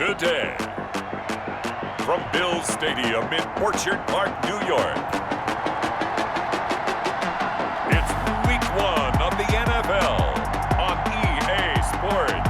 today. From Bills Stadium in Orchard Park, New York, it's Week 1 of the NFL on EA Sports.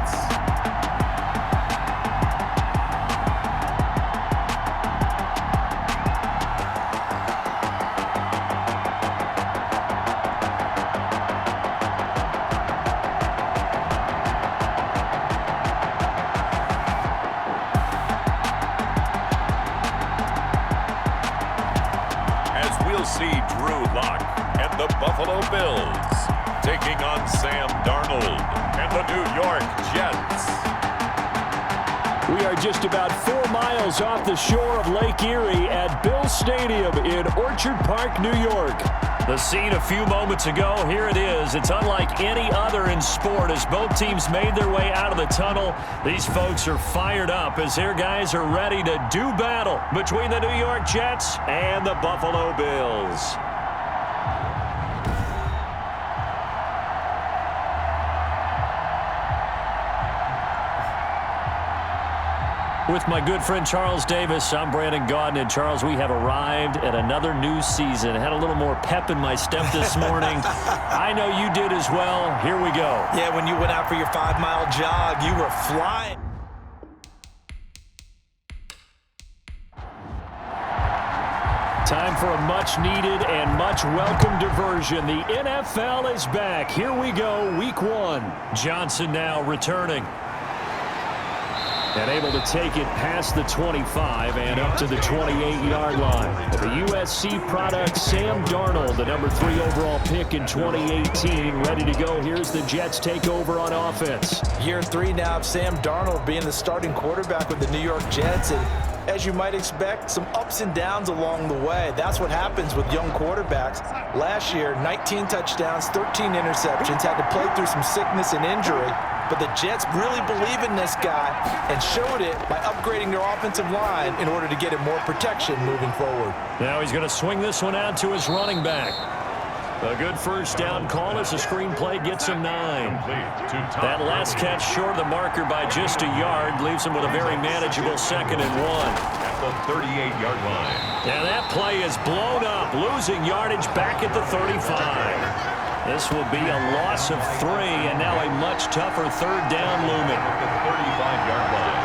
See Drew Lock and the Buffalo Bills taking on Sam Darnold and the New York Jets. We are just about 4 miles off the shore of Lake Erie at Bills Stadium in Orchard Park, New York. The scene a few moments ago, here it is. It's unlike any other in sport as both teams made their way out of the tunnel. These folks are fired up as their guys are ready to do battle between the New York Jets and the Buffalo Bills. With my good friend Charles Davis, I'm Brandon Gaudin. And Charles, we have arrived at another new season. I had a little more pep in my step this morning. I know you did as well. Here we go. Yeah, when you went out for your 5-mile jog, you were flying. Time for a much-needed and much-welcome diversion. The NFL is back. Here we go, Week 1. Johnson now returning. And able to take it past the 25 and up to the 28-yard line. The USC product, Sam Darnold, the number 3 overall pick in 2018, ready to go. Here's the Jets take over on offense. Year 3 now of Sam Darnold being the starting quarterback with the New York Jets. And as you might expect, some ups and downs along the way. That's what happens with young quarterbacks. Last year, 19 touchdowns, 13 interceptions, had to play through some sickness and injury. But the Jets really believe in this guy and showed it by upgrading their offensive line in order to get him more protection moving forward. Now he's going to swing this one out to his running back. A good first down call as the screenplay gets him 9. That last catch short of the marker by just a yard leaves him with a very manageable 2nd and 1. At the 38-yard line. And that play is blown up, losing yardage back at the 35. This will be a loss of 3, and now a much tougher 3rd down looming. At the 35-yard line.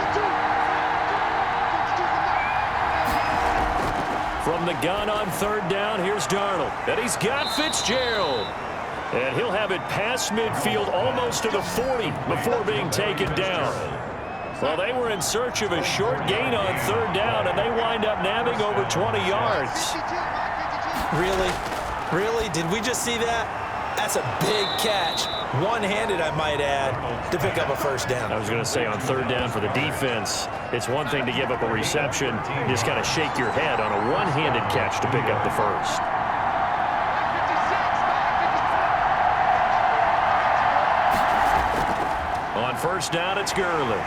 From the gun on 3rd down, here's Darnold. And he's got Fitzgerald. And he'll have it past midfield almost to the 40 before being taken down. Well, they were in search of a short gain on 3rd down, and they wind up nabbing over 20 yards. Really? Really? Did we just see that? That's a big catch, one-handed I might add, to pick up a 1st down. I was going to say on 3rd down for the defense, it's one thing to give up a reception. You just got to shake your head on a one-handed catch to pick up the 1st. On 1st down, it's Gurley.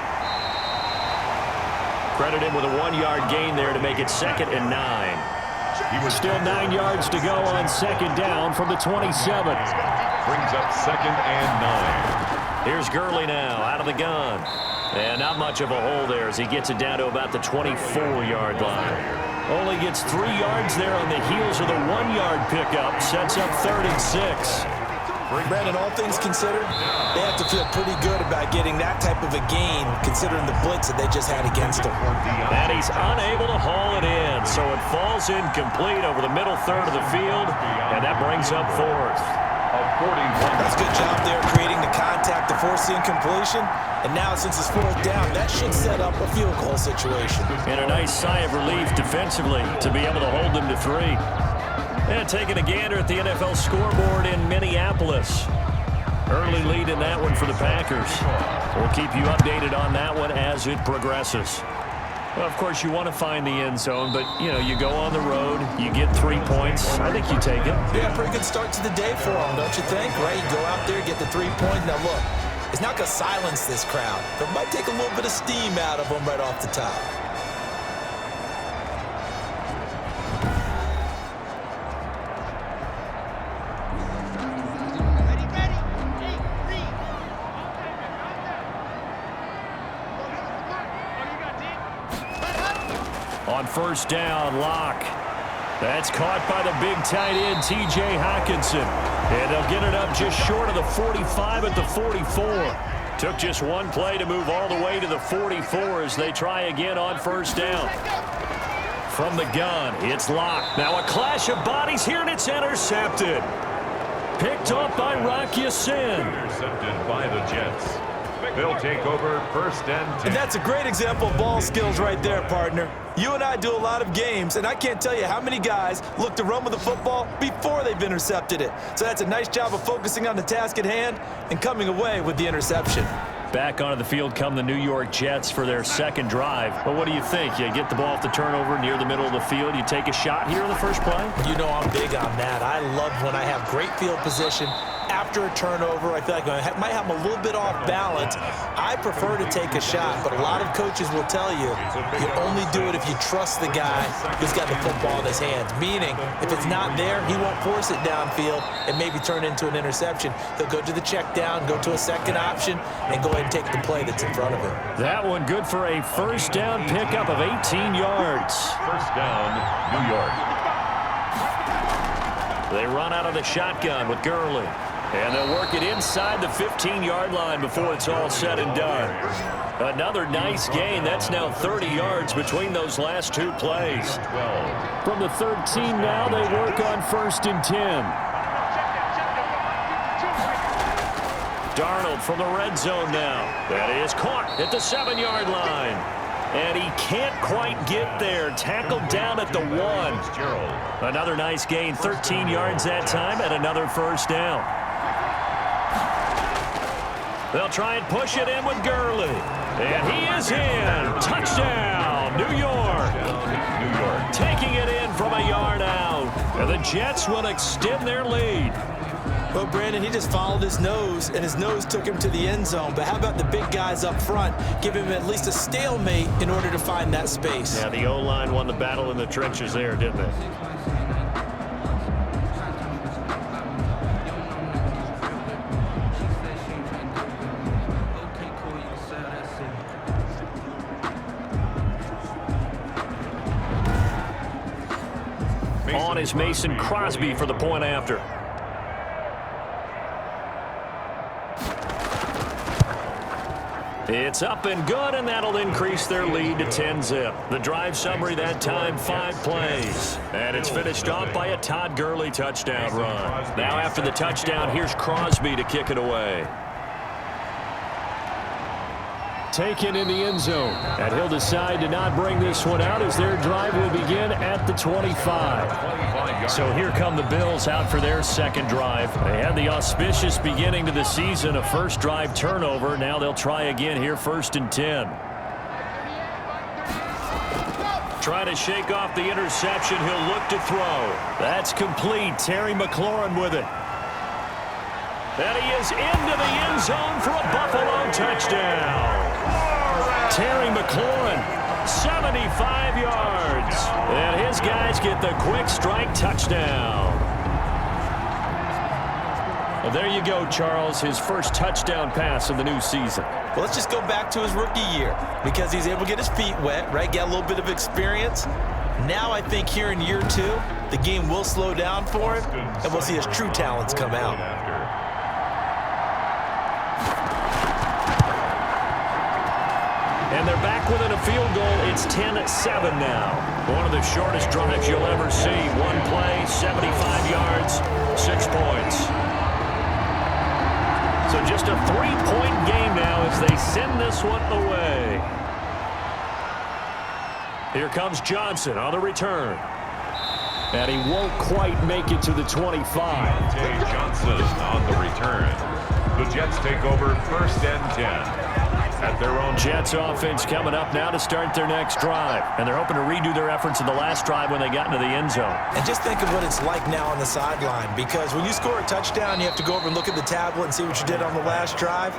Credit him with a 1-yard gain there to make it 2nd and 9. Still 9 yards to go on 2nd down from the 27. Brings up 2nd and 9. Here's Gurley now out of the gun. And not much of a hole there as he gets it down to about the 24-yard line. Only gets 3 yards there on the heels of the 1-yard pickup. Sets up 3rd and 6. Brandon, all things considered, they have to feel pretty good about getting that type of a gain considering the blitz that they just had against him. And he's unable to haul it in, so it falls incomplete over the middle 3rd of the field, and that brings up 4th. That's a good job there creating the contact to force the incompletion. And now since it's 4th down, that should set up a field goal situation. And a nice sigh of relief defensively to be able to hold them to 3. And taking a gander at the NFL scoreboard in Minneapolis. Early lead in that one for the Packers. We'll keep you updated on that one as it progresses. Well, of course, you want to find the end zone, but, you know, you go on the road, you get 3 points. I think you take it. Yeah, pretty good start to the day for them, don't you think? Right, you go out there, get the 3 points. Now, look, it's not going to silence this crowd, but it might take a little bit of steam out of them right off the top. On first down, Locke. That's caught by the big tight end, T.J. Hockenson. And they'll get it up just short of the 45 at the 44. Took just one play to move all the way to the 44 as they try again on first down. From the gun, it's Locke. Now a clash of bodies here, and it's intercepted. Picked off by Rock Ya-Sin. Intercepted by the Jets. They'll take over first and 10. And that's a great example of ball skills right there, partner. You and I do a lot of games, and I can't tell you how many guys look to run with the football before they've intercepted it. So that's a nice job of focusing on the task at hand and coming away with the interception. Back onto the field come the New York Jets for their second drive. But what do you think? You get the ball off the turnover near the middle of the field. You take a shot here in the first play? You know I'm big on that. I love when I have great field position after a turnover. I feel like I might have them a little bit off balance. I prefer to take a shot, but a lot of coaches will tell you you only do it if you trust the guy who's got the football in his hands. Meaning, if it's not there, he won't force it downfield and maybe turn into an interception. He'll go to the check down, go to a second option, and go ahead and take the play that's in front of him. That one good for a first down pickup of 18 yards. First down, New York. They run out of the shotgun with Gurley. And they'll work it inside the 15-yard line before it's all said and done. Another nice gain. That's now 30 yards between those last two plays. From the 13 now, they work on first and 10. Darnold from the red zone now. That is caught at the 7-yard line. And he can't quite get there. Tackled down at the 1. Another nice gain, 13 yards that time, and another first down. They'll try and push it in with Gurley. And he is in. Touchdown, New York. New York. Taking it in from a yard out. And the Jets will extend their lead. Well, Brandon, he just followed his nose, and his nose took him to the end zone. But how about the big guys up front? Give him at least a stalemate in order to find that space. Yeah, the O-line won the battle in the trenches there, didn't they? On is Mason Crosby for the point after. It's up and good, and that'll increase their lead to 10-zip. The drive summary that time, 5 plays. And it's finished off by a Todd Gurley touchdown run. Now after the touchdown, here's Crosby to kick it away. Taken in the end zone. And he'll decide to not bring this one out as their drive will begin at the 25. So here come the Bills out for their second drive. They had the auspicious beginning to the season, a first drive turnover. Now they'll try again here, first and 10. Try to shake off the interception. He'll look to throw. That's complete. Terry McLaurin with it. And he is into the end zone for a Buffalo touchdown. Terry McLaurin, 75 yards. And his guys get the quick strike touchdown. Well, there you go, Charles, his first touchdown pass of the new season. Well, let's just go back to his rookie year because he's able to get his feet wet, right? Get a little bit of experience. Now I think here in year 2, the game will slow down for him, and we'll see his true talents come out. And they're back within a field goal. It's 10-7 now. One of the shortest drives you'll ever see. One play, 75 yards, 6 points. So just a 3-point game now as they send this one away. Here comes Johnson on the return. And he won't quite make it to the 25. Johnson on the return. The Jets take over first and 10. At their own. Jets offense coming up now to start their next drive. And they're hoping to redo their efforts in the last drive when they got into the end zone. And just think of what it's like now on the sideline, because when you score a touchdown, you have to go over and look at the tablet and see what you did on the last drive.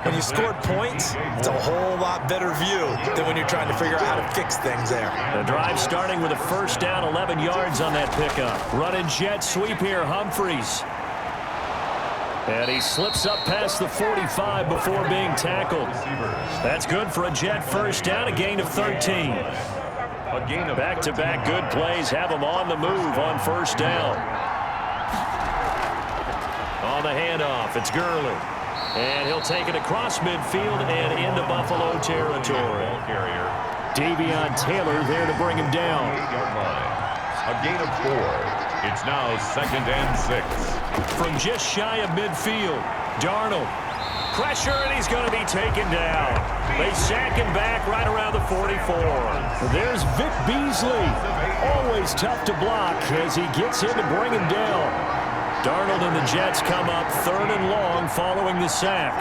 When you scored points, it's a whole lot better view than when you're trying to figure out how to fix things there. The drive starting with a first down, 11 yards on that pickup. Running jet sweep here, Humphries. And he slips up past the 45 before being tackled. That's good for a Jet first down, a gain of 13. A gain of Back-to-back good plays have him on the move on first down. On the handoff, it's Gurley. And he'll take it across midfield and into Buffalo territory. Davion Taylor there to bring him down. A gain of 4. It's now 2nd and 6. From just shy of midfield, Darnold. Pressure, and he's going to be taken down. They sack him back right around the 44. There's Vic Beasley. Always tough to block as he gets in to bring him down. Darnold and the Jets come up 3rd and long following the sack.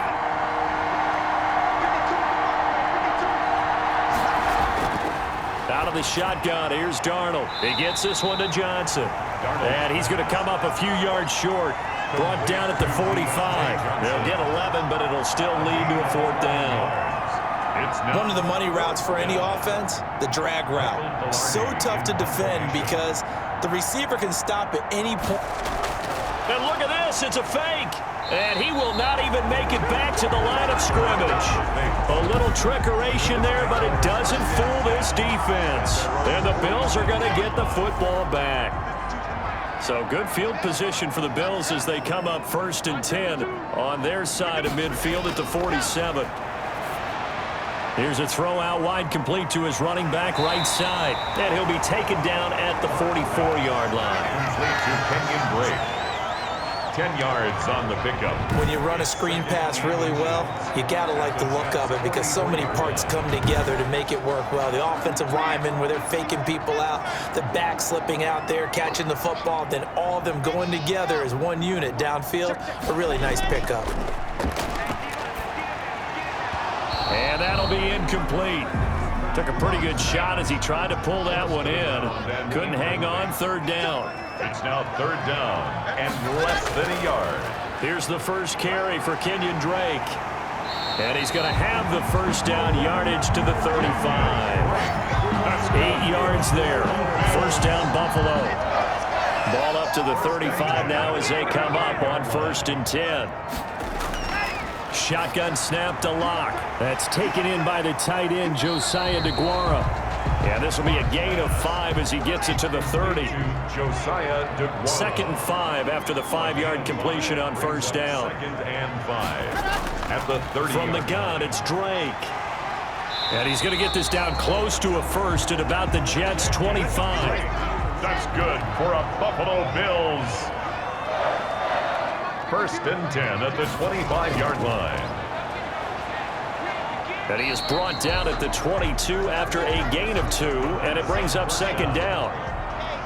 Out of the shotgun, here's Darnold. He gets this one to Johnson. And he's going to come up a few yards short. Brought down at the 45. They'll get 11, but it'll still lead to a 4th down. One of the money routes for any offense, the drag route. So tough to defend because the receiver can stop at any point. And look at this, it's a fake. And he will not even make it back to the line of scrimmage. A little trickeration there, but it doesn't fool this defense. And the Bills are going to get the football back. So good field position for the Bills as they come up 1st and 10 on their side of midfield at the 47. Here's a throw out wide, complete to his running back right side. And he'll be taken down at the 44-yard line. Complete to Kenyon Drake. 10 yards on the pickup. When you run a screen pass really well, you got to like the look of it because so many parts come together to make it work well. The offensive linemen, where they're faking people out, the back slipping out there, catching the football, then all of them going together as one unit downfield. A really nice pickup. And that'll be incomplete. Took a pretty good shot as he tried to pull that one in. Couldn't hang on, 3rd down. It's now 3rd down and less than a yard. Here's the first carry for Kenyon Drake. And he's going to have the 1st down, yardage to the 35. 8 yards there. 1st down, Buffalo. Ball up to the 35 now as they come up on 1st and 10. Shotgun snap to Locke. That's taken in by the tight end, Josiah DeGuara. And this will be a gain of 5 as he gets it to the 30. Josiah DeGuara. 2nd and 5 after the 5-yard completion on 1st down. 2nd and 5 at the 30. From the gun, it's Drake. And he's going to get this down close to a 1st at about the Jets' 25. That's good for a Buffalo Bills. 1st and 10 at the 25-yard line. And he is brought down at the 22 after a gain of 2, and it brings up 2nd down.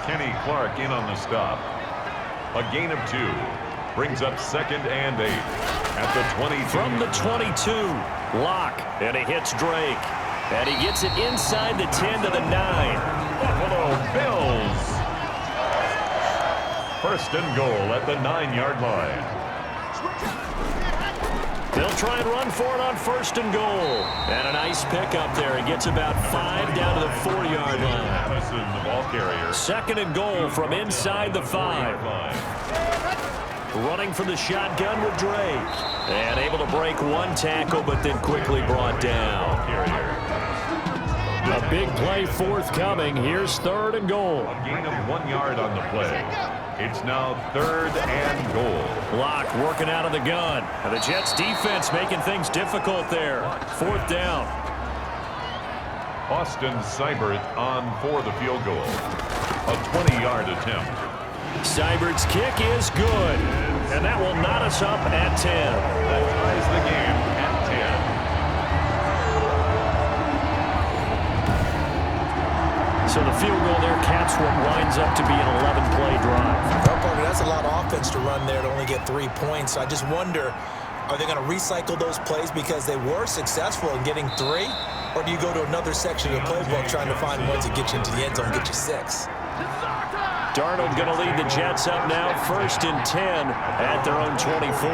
Kenny Clark in on the stop. A gain of 2 brings up 2nd and 8 at the 22. From the 22, Locke, and he hits Drake. And he gets it inside the 10 to the 9. Buffalo Bills. 1st and goal at the 9-yard line. They'll try and run for it on 1st and goal. And a nice pickup there. He gets about 5 down to the 4-yard line. Madison, the ball carrier. 2nd and goal from inside the 5. Running for the shotgun with Drake. And able to break 1 tackle, but then quickly brought down. A big play forthcoming. Here's 3rd and goal. A gain of 1 yard on the play. It's now 3rd and goal. Locke working out of the gun. And the Jets defense making things difficult there. 4th down. Austin Seibert on for the field goal. A 20-yard attempt. Seibert's kick is good. And that will knot us up at 10. That ties the game at 10. So the field goal there caps what winds up to be an 11-play drive. Well, Parker, that's a lot of offense to run there to only get 3 points. I just wonder, are they going to recycle those plays because they were successful in getting 3? Or do you go to another section of the playbook trying to find ones that get you into the end zone and get you 6? Darnold going to lead the Jets up now, 1st and 10 at their own 24.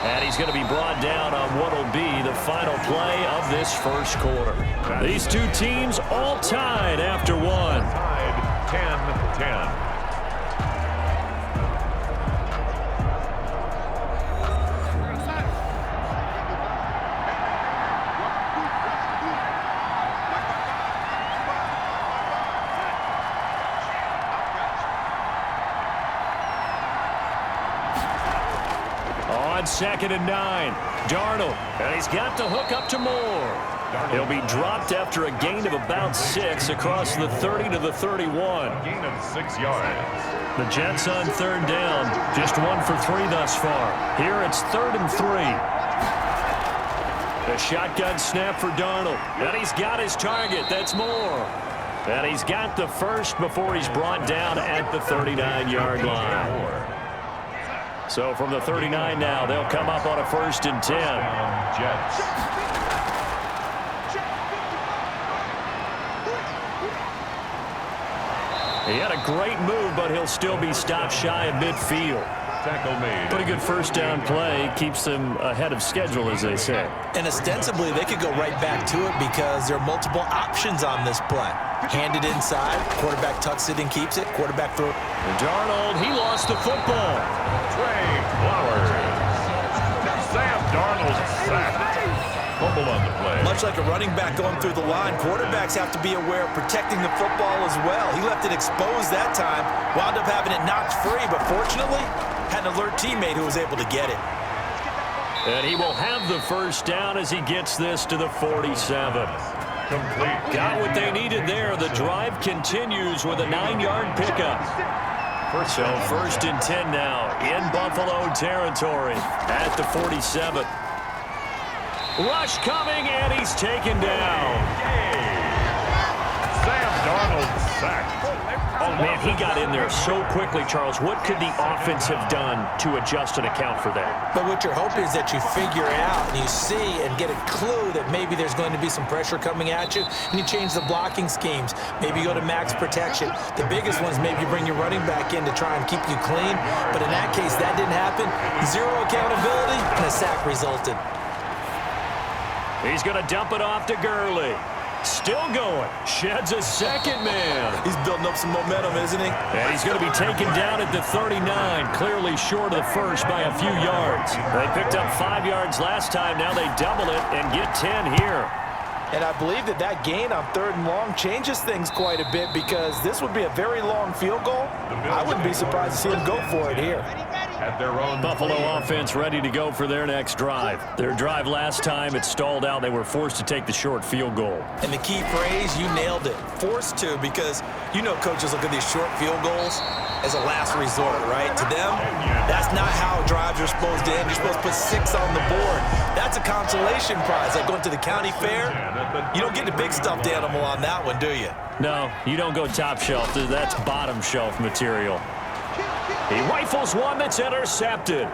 And he's going to be brought down on what will be the final play of this 1st quarter. These two teams all tied after 1. Tied 10-10. on 2nd and 9. Darnold, and he's got the hook up to Moore. He'll be dropped after a gain of about 6 across the 30 to the 31. Gain of 6 yards. The Jets on 3rd down, just 1 for 3 thus far. Here it's 3rd and 3. The shotgun snap for Darnold, and he's got his target. That's Moore. And he's got the first before he's brought down at the 39-yard line. So from the 39 now, they'll come up on a 1st and 10. Jets. He had a great move, but he'll still be stopped shy of midfield. Tackle made. Pretty good 1st down play. Keeps them ahead of schedule, as they say. And ostensibly, they could go right back to it because there are multiple options on this play. Handed inside, quarterback tucks it and keeps it, quarterback throw. Darnold, he lost the football. Trey Flowers. Sam Darnold sacked. Fumble on the play. Much like a running back going through the line, quarterbacks have to be aware of protecting the football as well. He left it exposed that time, wound up having it knocked free, but fortunately, had an alert teammate who was able to get it. And he will have the 1st down as he gets this to the 47. Complete. Got what they needed there. The drive continues with a 9-yard pickup. So 1st and 10 now in Buffalo territory at the 47. Rush coming, and he's taken down. Sam Darnold sacked. Oh, man, he got in there so quickly, Charles. What could the offense have done to adjust and account for that? But what you're hoping is that you figure it out and you see and get a clue that maybe there's going to be some pressure coming at you, and you change the blocking schemes. Maybe you go to max protection. The biggest one's maybe you bring your running back in to try and keep you clean. But in that case, that didn't happen. 0 accountability, and a sack resulted. He's going to dump it off to Gurley. Still going. Sheds a 2nd man. He's building up some momentum, isn't he? And he's going to be taken down at the 39, clearly short of the 1st by a few yards. They picked up 5 yards last time. Now they double it and get 10 here. And I believe that that gain on 3rd and long changes things quite a bit because this would be a very long field goal. I wouldn't be surprised to see him go for it here. At their own Buffalo offense ready to go for their next drive. Their drive last time, it stalled out. They were forced to take the short field goal. And the key phrase, you nailed it. Forced to, because you know coaches look at these short field goals as a last resort, right? To them, that's not how drives are supposed to end. You're supposed to put 6 on the board. That's a consolation prize, like going to the county fair. You don't get the big stuffed animal on that one, do you? No, you don't go top shelf. That's bottom shelf material. He rifles one that's intercepted.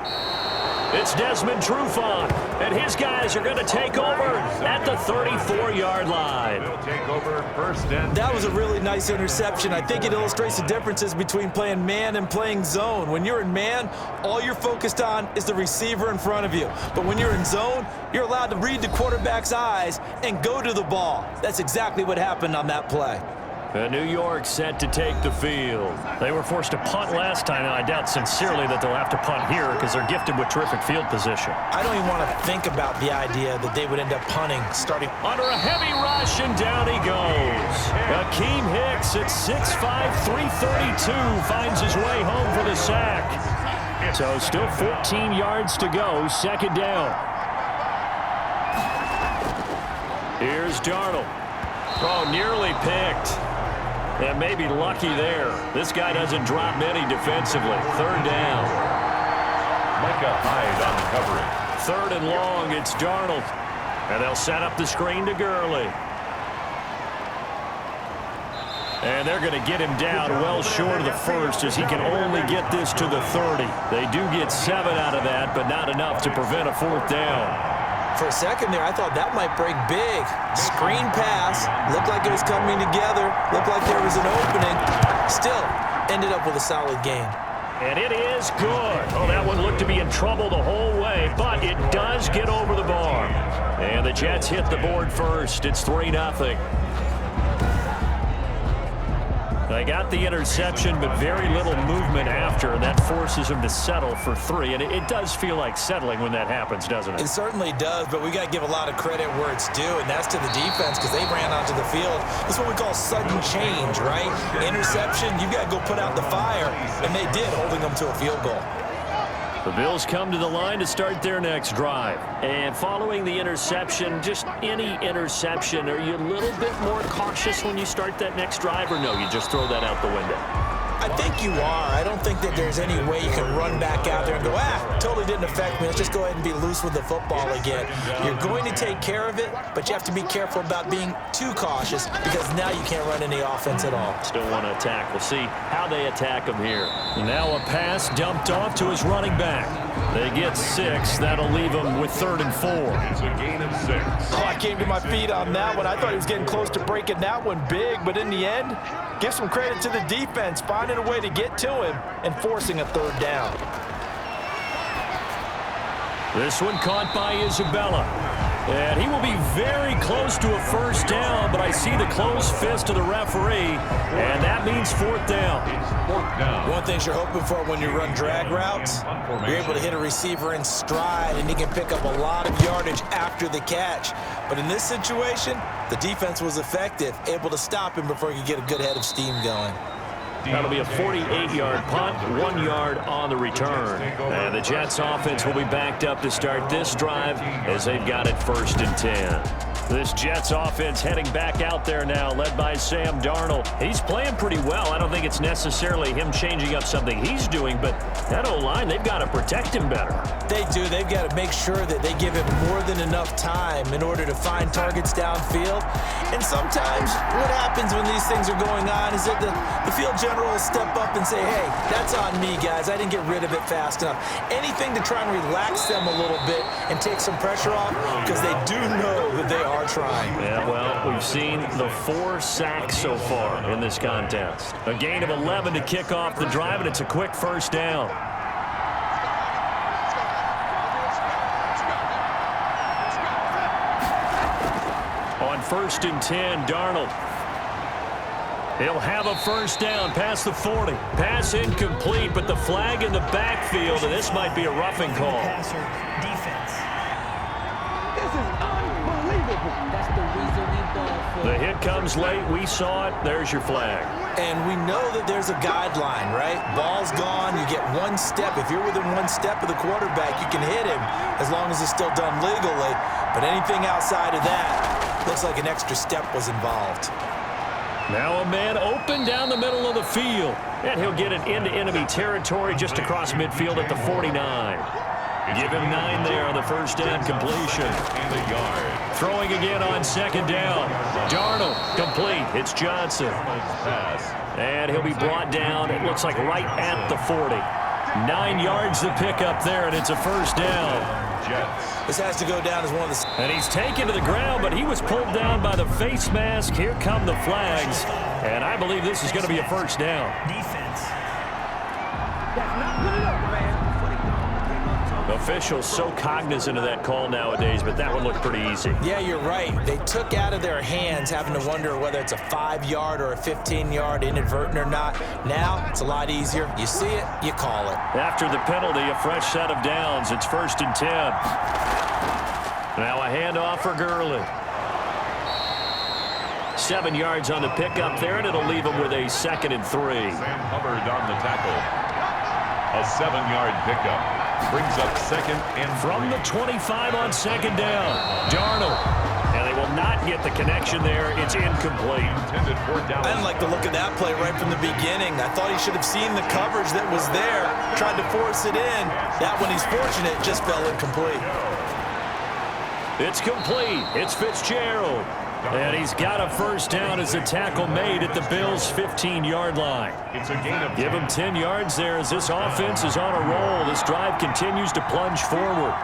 It's Desmond Trufant, and his guys are going to take over at the 34-yard line. They'll take over 1st and That was a really nice interception. I think it illustrates the differences between playing man and playing zone. When you're in man, all you're focused on is the receiver in front of you. But when you're in zone, you're allowed to read the quarterback's eyes and go to the ball. That's exactly what happened on that play. New York set to take the field. They were forced to punt last time, and I doubt sincerely that they'll have to punt here because they're gifted with terrific field position. I don't even want to think about the idea that they would end up punting starting. Under a heavy rush, and down he goes. Akeem Hicks at 6'5", 332 finds his way home for the sack. So still 14 yards to go, 2nd down. Here's Darnold. Oh, nearly picked. And maybe lucky there. This guy doesn't drop many defensively. 3rd down. Micah Hyde on the coverage. 3rd and long, it's Darnold. And they'll set up the screen to Gurley. And they're going to get him down well short of the 1st as he can only get this to the 30. They do get 7 out of that, but not enough to prevent a 4th down. For a second there, I thought that might break big. Screen pass. Looked like it was coming together. Looked like there was an opening. Still, ended up with a solid gain. And it is good. Oh, that one looked to be in trouble the whole way, but it does get over the bar. And the Jets hit the board first. It's 3-0. They got the interception, but very little movement after, and that forces them to settle for 3. And it does feel like settling when that happens, doesn't it? It certainly does, but we got to give a lot of credit where it's due, and that's to the defense because they ran onto the field. This is what we call sudden change, right? Interception, you got to go put out the fire, and they did, holding them to a field goal. The Bills come to the line to start their next drive. And following the interception, just any interception, are you a little bit more cautious when you start that next drive, or no, you just throw that out the window? I think you are. I don't think that there's any way you can run back out there and go, totally didn't affect me. Let's just go ahead and be loose with the football again. You're going to take care of it, but you have to be careful about being too cautious because now you can't run any offense at all. Still want to attack. We'll see how they attack him here. Now a pass dumped off to his running back. They get 6. That'll leave him with 3rd and 4. It's a gain of 6. Oh, I came to my feet on that one. I thought he was getting close to breaking that one big, but in the end, give some credit to the defense, finding a way to get to him and forcing a 3rd down. This one caught by Isabella. And he will be very close to a 1st down, but I see the closed fist of the referee, and that means 4th down. One thing you're hoping for when you run drag routes, you're able to hit a receiver in stride, and he can pick up a lot of yardage after the catch. But in this situation, the defense was effective, able to stop him before he could get a good head of steam going. That'll be a 48-yard punt, 1 yard on the return. And the Jets offense will be backed up to start this drive as they've got it 1st and 10. This Jets offense heading back out there now, led by Sam Darnold. He's playing pretty well. I don't think it's necessarily him changing up something he's doing, but that O-line, they've got to protect him better. They do. They've got to make sure that they give him more than enough time in order to find targets downfield. And sometimes what happens when these things are going on is that the field general will step up and say, hey, that's on me, guys. I didn't get rid of it fast enough. Anything to try and relax them a little bit and take some pressure off because they do know that they are trying. Yeah, well, we've seen the 4 sacks so far in this contest. A gain of 11 to kick off the drive, and it's a quick 1st down. On 1st and 10, Darnold. He'll have a 1st down past the 40. Pass incomplete, but the flag in the backfield, and this might be a roughing call. The hit comes late. We saw it. There's your flag. And we know that there's a guideline, right? Ball's gone. You get 1 step. If you're within 1 step of the quarterback, you can hit him as long as it's still done legally. But anything outside of that, looks like an extra step was involved. Now a man open down the middle of the field. And he'll get it into enemy territory just across midfield at the 49. Give him 9 there on the 1st down completion. Throwing again on 2nd down. Darnold complete. It's Johnson. And he'll be brought down, it looks like right at the 40. 9 yards to pick up there, and it's a 1st down. This has to go down as one of the... And he's taken to the ground, but he was pulled down by the face mask. Here come the flags. And I believe this is going to be a 1st down. Defense. That's not good enough, man. Officials so cognizant of that call nowadays, but that one looked pretty easy. Yeah, you're right. They took out of their hands having to wonder whether it's a 5-yard or a 15-yard inadvertent or not. Now, it's a lot easier. You see it, you call it. After the penalty, a fresh set of downs. It's 1st and 10. Now a handoff for Gurley. 7 yards on the pickup there, and it'll leave him with a 2nd and 3. Sam Hubbard on the tackle. A 7-yard pickup. Brings up 2nd and 3. From the 25 on 2nd down. Darnold. And they will not get the connection there. It's incomplete. Intended 4th down. I didn't like the look of that play right from the beginning. I thought he should have seen the coverage that was there, tried to force it in. That one, he's fortunate, just fell incomplete. It's complete. It's Fitzgerald. And he's got a 1st down as a tackle made at the Bills' 15-yard line. It's a gain of 10. Give him 10 yards there as this offense is on a roll. This drive continues to plunge forward.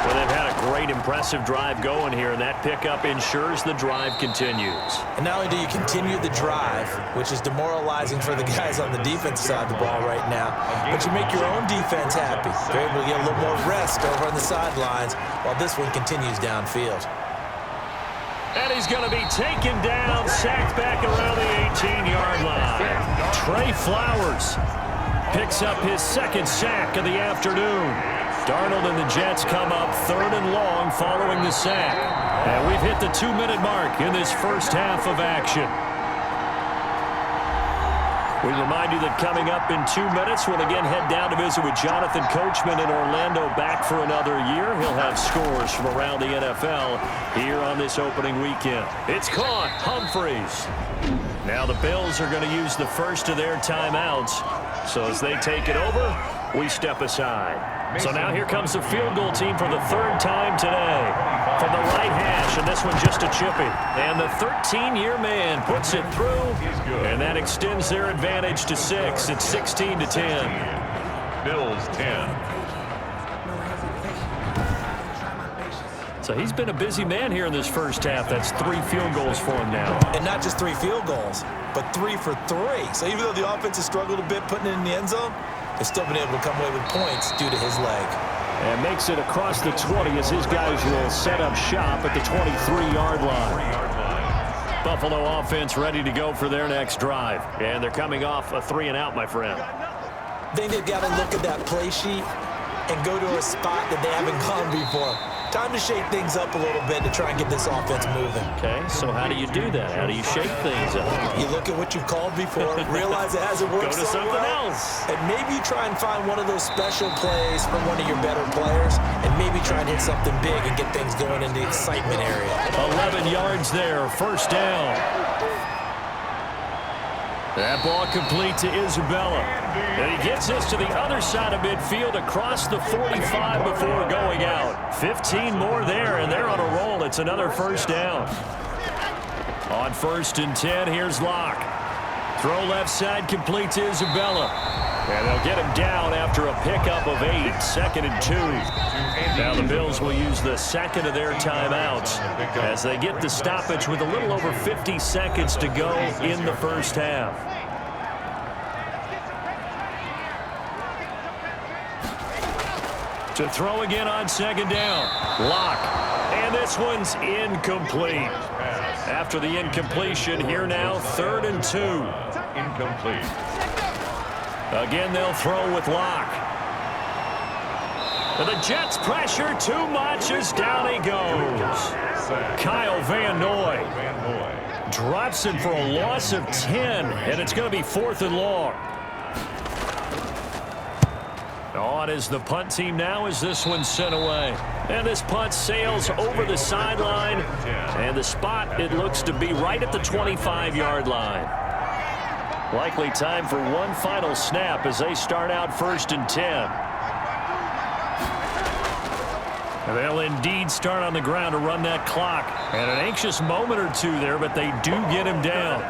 Well, they've had a great, impressive drive going here, and that pickup ensures the drive continues. And not only do you continue the drive, which is demoralizing for the guys on the defense side of the ball right now, but you make your own defense happy. They're able to get a little more rest over on the sidelines while this one continues downfield. And he's going to be taken down, sacked back around the 18-yard line. Trey Flowers picks up his 2nd sack of the afternoon. Darnold and the Jets come up 3rd and long following the sack. And we've hit the 2-minute mark in this 1st half of action. We remind you that coming up in 2 minutes, we'll again head down to visit with Jonathan Coachman in Orlando, back for another year. He'll have scores from around the NFL here on this opening weekend. It's caught. Humphreys. Now the Bills are going to use the first of their timeouts. So as they take it over, we step aside. So now here comes the field goal team for the third time today. From the right hash, and this one just a chippy. And the 13-year man puts it through, and that extends their advantage to 6. It's 16-10. Bills 10. So he's been a busy man here in this first half. That's 3 field goals for him now. And not just 3 field goals, but 3 for 3. So even though the offense has struggled a bit putting it in the end zone, they've still been able to come away with points due to his leg. And makes it across the 20 as his guys will set up shop at the 23-yard line. Buffalo offense ready to go for their next drive. And they're coming off a 3-and-out, my friend. I think they've got to look at that play sheet and go to a spot that they haven't gone before. Time to shake things up a little bit to try and get this offense moving. Okay, so how do you do that? How do you shake things up? You look at what you've called before, realize it hasn't worked Go to so something well, else. and maybe try and find one of those special plays from one of your better players, and maybe try and hit something big and get things going in the excitement area. 11 yards there, first down. That ball complete to Isabella. And he gets this to the other side of midfield across the 45 before going out. 15 more there, and they're on a roll. It's another first down. On 1st and 10, here's Locke. Throw left side complete to Isabella. And they'll get him down after a pickup of 8. 2nd and 2. Now the Bills will use the second of their timeouts as they get the stoppage with a little over 50 seconds to go in the first half. To throw again on 2nd down. Locke. And this one's incomplete. After the incompletion, here now 3rd and 2. Incomplete. Again, they'll throw with Locke. And the Jets pressure too much as down he goes. Kyle Van Noy drops him for a loss of 10, and it's going to be 4th and long. On is the punt team now as this one's sent away. And this punt sails over the sideline, and the spot, it looks to be right at the 25-yard line. Likely time for one final snap as they start out 1st and 10. They'll indeed start on the ground to run that clock. And an anxious moment or two there, but they do get him down.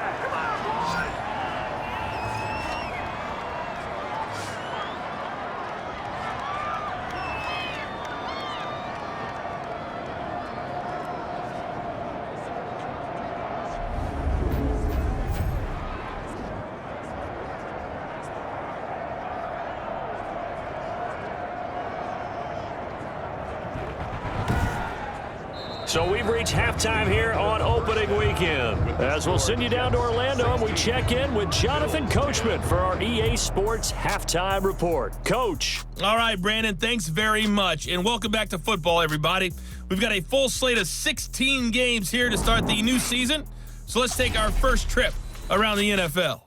So we've reached halftime here on opening weekend. As we'll send you down to Orlando, and we check in with Jonathan Coachman for our EA Sports Halftime Report. Coach. All right, Brandon, thanks very much. And welcome back to football, everybody. We've got a full slate of 16 games here to start the new season. So let's take our first trip around the NFL.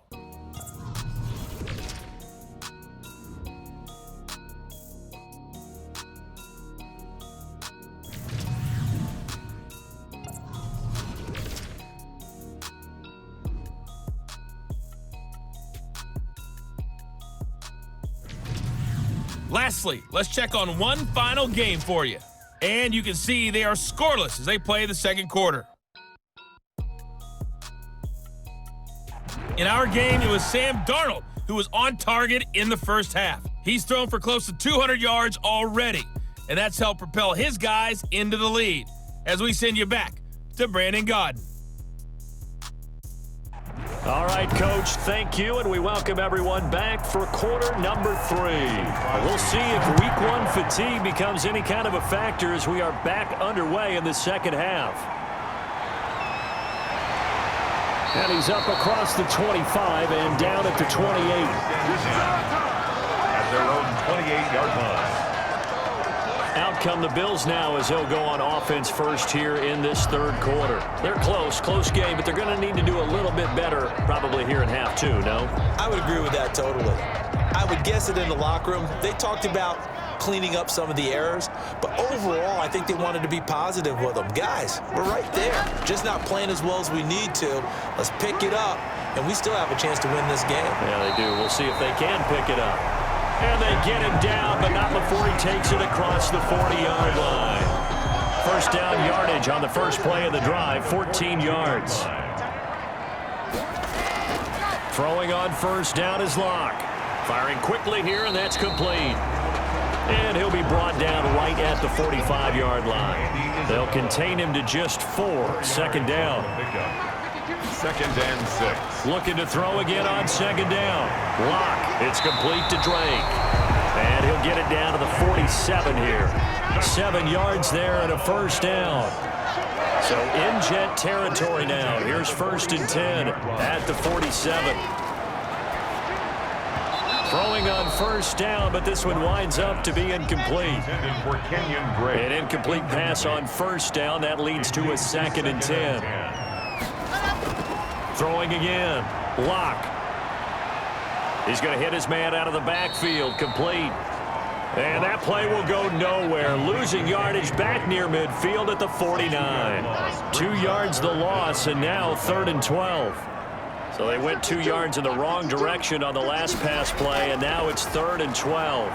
Lastly, let's check on one final game for you. And you can see they are scoreless as they play the second quarter. In our game, it was Sam Darnold who was on target in the first half. He's thrown for close to 200 yards already, and that's helped propel his guys into the lead. As we send you back to Brandon Gaudin. All right, Coach, thank you, and we welcome everyone back for quarter number 3. We'll see if Week 1 fatigue becomes any kind of a factor as we are back underway in the second half. And he's up across the 25 and down at the 28. At their own 28-yard line. Out come the Bills now as they'll go on offense first here in this third quarter. They're close game, but they're going to need to do a little bit better probably here in half two, no? I would agree with that totally. I would guess it in the locker room. They talked about cleaning up some of the errors, but overall, I think they wanted to be positive with them. Guys, we're right there, just not playing as well as we need to. Let's pick it up, and we still have a chance to win this game. Yeah, they do. We'll see if they can pick it up. And they get him down, but not before he takes it across the 40-yard line. First down yardage on the first play of the drive, 14 yards. Throwing on first down is Locke. Firing quickly here, and that's complete. And he'll be brought down right at the 45-yard line. They'll contain him to just 4. Second down. 2nd and 6. Looking to throw again on second down. Locke. It's complete to Drake. And he'll get it down to the 47 here. 7 yards there and a first down. So in Jet territory now. Here's 1st and 10 at the 47. Throwing on first down, but this one winds up to be incomplete. An incomplete pass on first down. That leads to a 2nd and 10. Throwing again. Locke. He's going to hit his man out of the backfield. Complete. And that play will go nowhere. Losing yardage back near midfield at the 49. 2 yards the loss, and now 3rd and 12. So they went 2 yards in the wrong direction on the last pass play, and now it's 3rd and 12.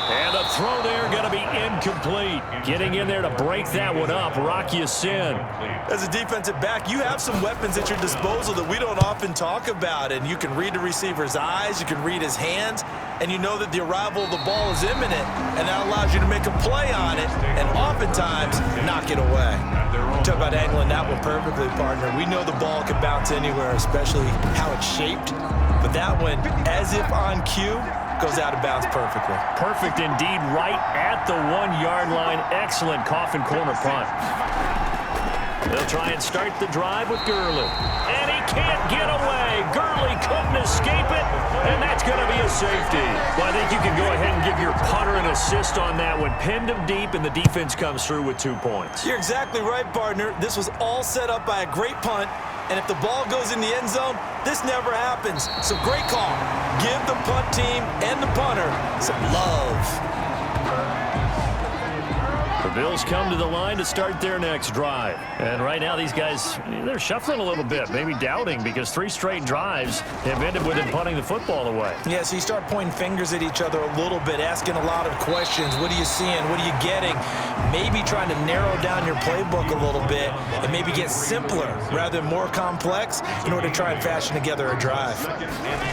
And the throw there going to be incomplete. Getting in there to break that one up, Rocky Sin. As a defensive back, you have some weapons at your disposal that we don't often talk about, and you can read the receiver's eyes, you can read his hands, and you know that the arrival of the ball is imminent, and that allows you to make a play on it, and oftentimes knock it away. Talk about angling that one perfectly, partner. We know the ball can bounce anywhere, especially how it's shaped, but that one, as if on cue, goes out of bounds perfectly. Perfect indeed, right at the 1-yard line. Excellent coffin corner punt. They'll try and start the drive with Gurley. And he can't get away. Gurley couldn't escape it, and that's going to be a safety. Well, I think you can go ahead and give your punter an assist on that one. Pinned him deep, and the defense comes through with 2 points. You're exactly right, partner. This was all set up by a great punt, and if the ball goes in the end zone, this never happens. So great call. Give the punt team and the punter some love. The Bills come to the line to start their next drive. And right now these guys, they're shuffling a little bit, maybe doubting, because 3 straight drives have ended with them punting the football away. Yeah, so you start pointing fingers at each other a little bit, asking a lot of questions. What are you seeing? What are you getting? Maybe trying to narrow down your playbook a little bit and maybe get simpler rather than more complex in order to try and fashion together a drive.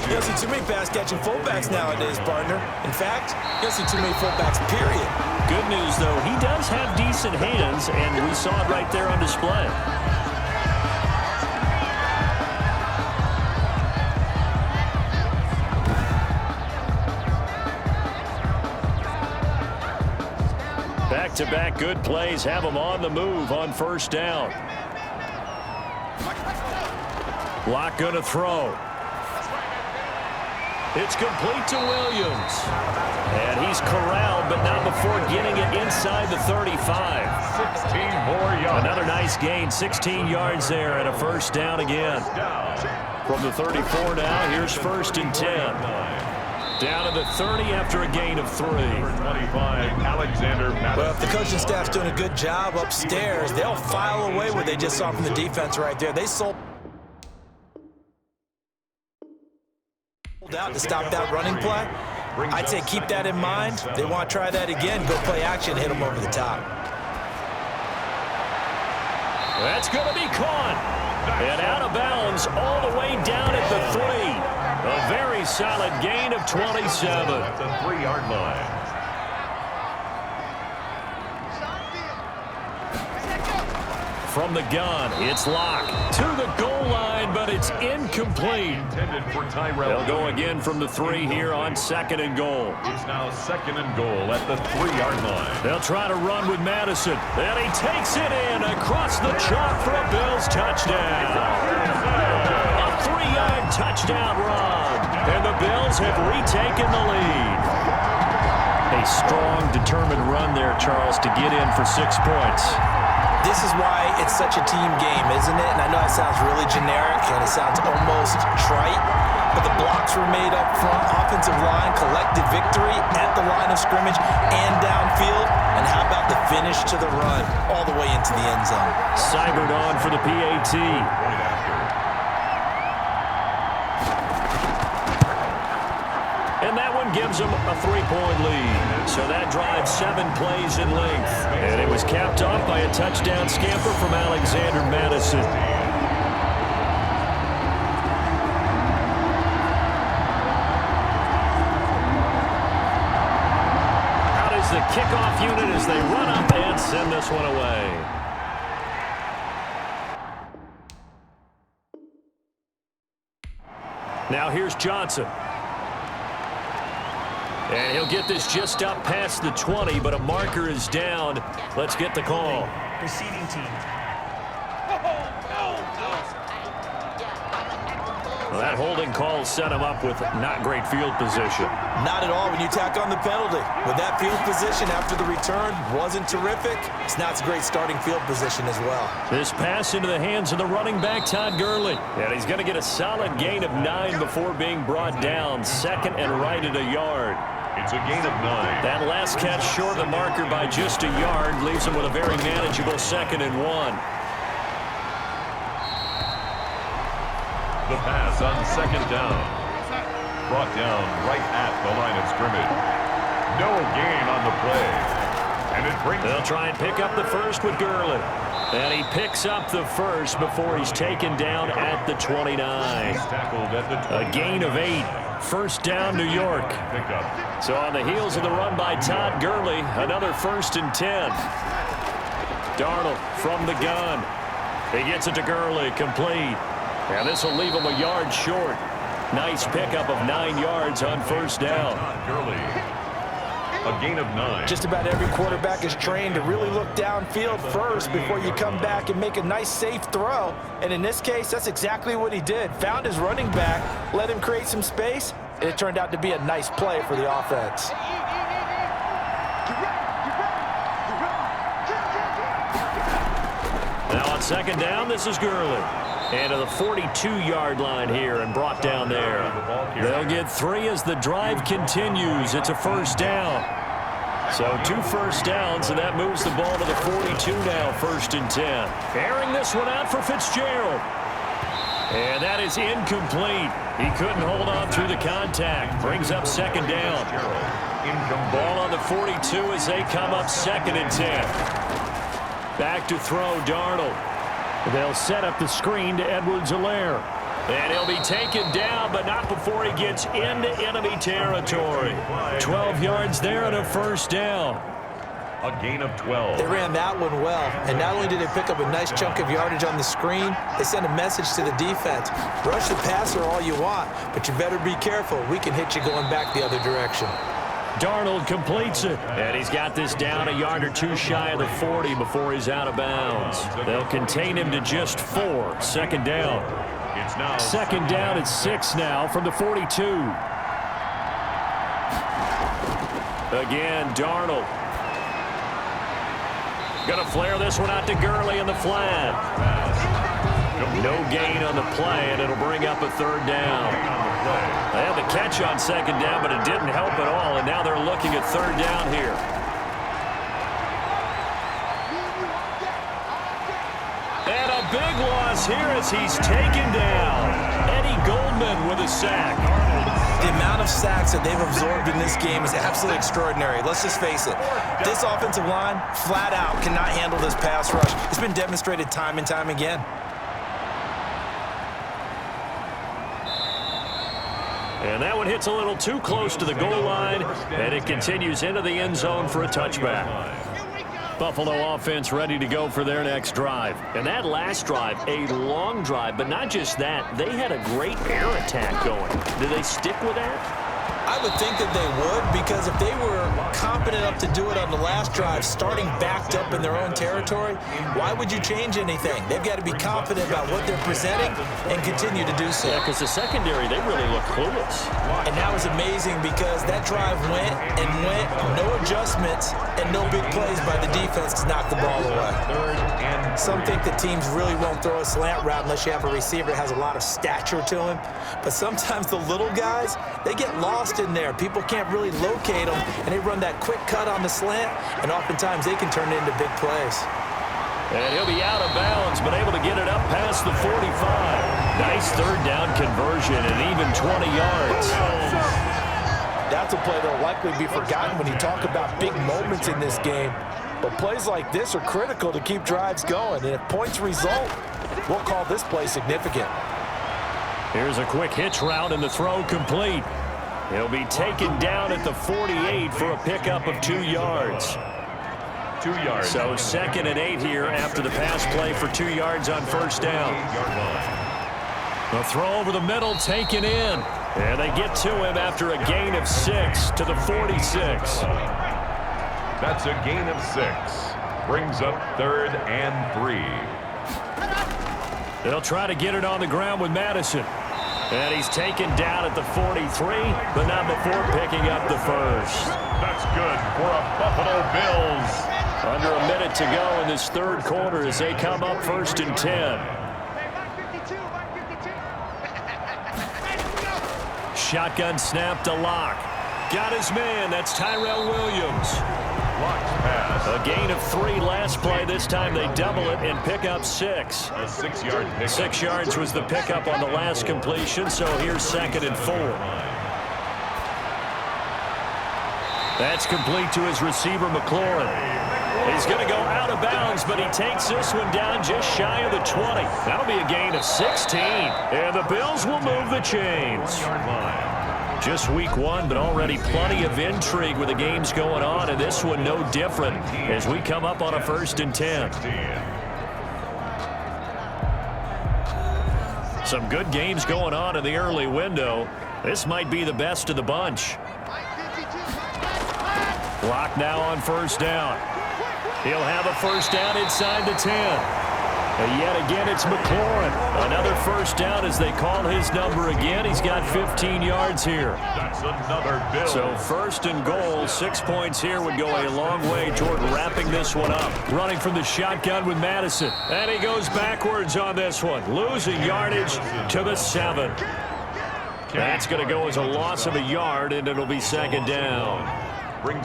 You don't see too many pass-catching fullbacks nowadays, partner. In fact, you don't see too many fullbacks, period. Good news, though, he does have decent hands, and we saw it right there on display. Back-to-back good plays have him on the move on first down. Locke going to throw. It's complete to Williams. And he's corralled, but not before getting it inside the 35. 16 more yards. Another nice gain, 16 yards there, and a first down again. From the 34 now, here's 1st and 10. Down to the 30 after a gain of 3. 25, Alexander Madden. Well, if the coaching staff's doing a good job upstairs, they'll file away what they just saw from the defense right there. They sold out to stop that running play. I'd say keep that in mind. They want to try that again. Go play action, hit them over the top. That's going to be caught. And out of bounds all the way down at the 3. A very solid gain of 27. At the 3-yard line. From the gun, it's Locke to the goal line, but it's incomplete. They'll go again from the 3 here on 2nd and goal. It's now 2nd and goal at the 3-yard line. They'll try to run with Madison, and he takes it in across the chalk for a Bills touchdown. A 3-yard touchdown run, and the Bills have retaken the lead. A strong, determined run there, Charles, to get in for 6 points. This is why it's such a team game, isn't it? And I know it sounds really generic and it sounds almost trite, but the blocks were made up front, offensive line, collective victory at the line of scrimmage and downfield. And how about the finish to the run all the way into the end zone? Seibert on for the PAT. And that one gives them a 3-point lead. So that drives 7 plays in length. And it was capped off by a touchdown scamper from Alexander Madison. Out is the kickoff unit as they run up and send this one away. Now here's Johnson. And he'll get this just up past the 20, but a marker is down. Let's get the call. Receiving team. Well, that holding call set him up with not great field position. Not at all when you tack on the penalty. With that field position after the return wasn't terrific. It's not a great starting field position as well. This pass into the hands of the running back, Todd Gurley. And he's going to get a solid gain of 9 before being brought down. Second and right at a yard. It's a gain of 9. That last catch short of the marker by just a yard leaves him with a very manageable 2nd and 1. The pass on 2nd down. Brought down right at the line of scrimmage. No gain on the play. And it brings... They'll try and pick up the first with Gurley. And he picks up the first before he's taken down at the 29. He's tackled at the 29. A gain of 8. First down, New York. So on the heels of the run by Todd Gurley, another 1st and 10. Darnold from the gun. He gets it to Gurley, complete. And this will leave him a yard short. Nice pickup of 9 yards on 1st down. Gurley. A gain of 9. Just about every quarterback is trained to really look downfield first before you come back and make a nice, safe throw. And in this case, that's exactly what he did. Found his running back, let him create some space, and it turned out to be a nice play for the offense. Now on 2nd down, this is Gurley. And to the 42-yard line here and brought down there. They'll get 3 as the drive continues. It's a 1st down. So 2 first downs, and that moves the ball to the 42 now, 1st and 10. Airing this one out for Fitzgerald. And that is incomplete. He couldn't hold on through the contact. Brings up 2nd down. Ball on the 42 as they come up 2nd and 10. Back to throw, Darnold. They'll set up the screen to Edwards-Helaire. And he'll be taken down, but not before he gets into enemy territory. 12 yards there and a 1st down. A gain of 12. They ran that one well, and not only did they pick up a nice chunk of yardage on the screen, they sent a message to the defense. Rush the passer all you want, but you better be careful. We can hit you going back the other direction. Darnold completes it, and he's got this down a yard or 2 shy of the 40 before he's out of bounds. They'll contain him to just 4. 2nd down. It's now 2nd down at 6 now from the 42. Again, Darnold. Gonna flare this one out to Gurley in the flat. No gain on the play, and it'll bring up a 3rd down. They had the catch on 2nd down, but it didn't help at all, and now they're looking at 3rd down here. And a big loss here as he's taken down. Eddie Goldman with a sack. The amount of sacks that they've absorbed in this game is absolutely extraordinary. Let's just face it. This offensive line, flat out, cannot handle this pass rush. It's been demonstrated time and time again. And that one hits a little too close to the goal line, and it continues into the end zone for a touchback. Buffalo offense ready to go for their next drive. And that last drive, a long drive, but not just that. They had a great air attack going. Do they stick with that? I would think that they would, because if they were competent enough to do it on the last drive, starting backed up in their own territory, why would you change anything? They've got to be confident about what they're presenting and continue to do so. Yeah, because the secondary, they really look clueless. And that was amazing because that drive went, no adjustments, and no big plays by the defense to knock the ball away. Some think that teams really won't throw a slant route unless you have a receiver that has a lot of stature to him. But sometimes the little guys, they get lost in there. People can't really locate them, and they run that quick cut on the slant, and oftentimes they can turn it into big plays. And he'll be out of bounds, but able to get it up past the 45. Nice third down conversion and even 20 yards. That's a play that will likely be forgotten when you talk about big moments in this game. But plays like this are critical to keep drives going. And if points result, we'll call this play significant. Here's a quick hitch route and the throw complete. He'll be taken down at the 48 for a pickup of 2 yards. 2 yards. So 2nd and 8 here after the pass play for 2 yards on first down. The throw over the middle taken in. And they get to him after a gain of 6 to the 46. That's a gain of 6. Brings up 3rd and 3. They'll try to get it on the ground with Madison. And he's taken down at the 43, but not before picking up the first. That's good for a Buffalo Bills. Under a minute to go in this third quarter as they come up 1st and 10. Shotgun snap to Locke. Got his man. That's Tyrell Williams. Locke's pass. A gain of 3 last play. This time they double it and pick up 6. A 6-yard pickup. 6 yards was the pickup on the last completion, so here's 2nd and 4. That's complete to his receiver, McLaurin. He's going to go out of bounds, but he takes this one down just shy of the 20. That'll be a gain of 16, and the Bills will move the chains. Just week 1, but already plenty of intrigue with the games going on, and this one no different as we come up on a 1st and 10. Some good games going on in the early window. This might be the best of the bunch. Locke now on first down. He'll have a first down inside the 10. And yet again, it's McLaurin. Another first down as they call his number again. He's got 15 yards here. That's another Bill. So 1st and goal, 6 points here would go a long way toward wrapping this one up. Running from the shotgun with Madison. And he goes backwards on this one. Losing yardage to the 7. That's going to go as a loss of a yard, and it'll be 2nd down.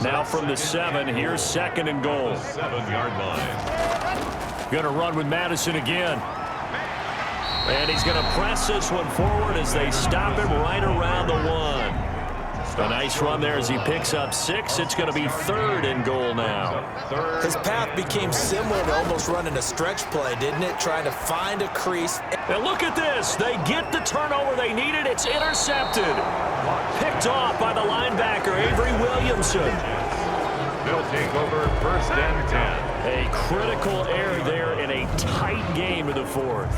Now from the 7, here's 2nd and goal. 7-yard line. Going to run with Madison again. And he's going to press this one forward as they stop him right around the 1. A nice run there as he picks up 6. It's going to be 3rd and goal now. His path became similar to almost running a stretch play, didn't it? Trying to find a crease. And look at this. They get the turnover they needed. It's intercepted. Picked off by the linebacker, Avery Williamson. They'll take over 1st and 10. A critical error there in a tight game of the 4th.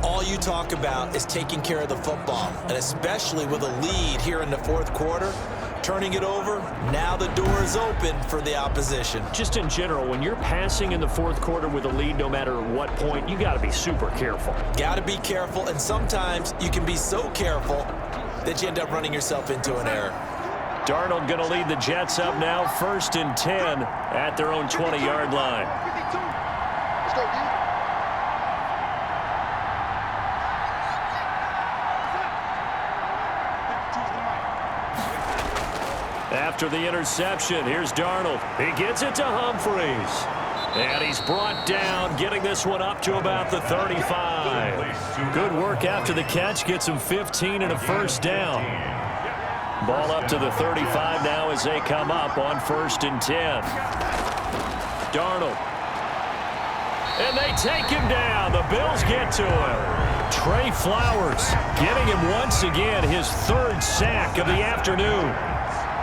All you talk about is taking care of the football, and especially with a lead here in the 4th quarter, turning it over, now the door is open for the opposition. Just in general, when you're passing in the 4th quarter with a lead, no matter what point, you got to be super careful. Got to be careful, and sometimes you can be so careful that you end up running yourself into an error. Darnold going to lead the Jets up now, 1st and 10 at their own 20-yard line. Let's go, D. After the interception, here's Darnold. He gets it to Humphreys. And he's brought down, getting this one up to about the 35. Good work after the catch. Gets him 15 and a first down. Ball up to the 35 now as they come up on 1st and 10. Darnold. And they take him down. The Bills get to him. Trey Flowers getting him once again his 3rd sack of the afternoon.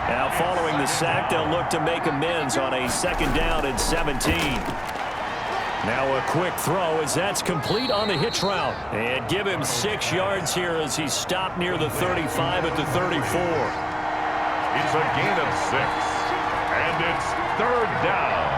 Now following the sack, they'll look to make amends on a 2nd down and 17. Now a quick throw as that's complete on the hitch route. And give him 6 yards here as he's stopped near the 35 at the 34. It's a gain of 6. And it's 3rd down.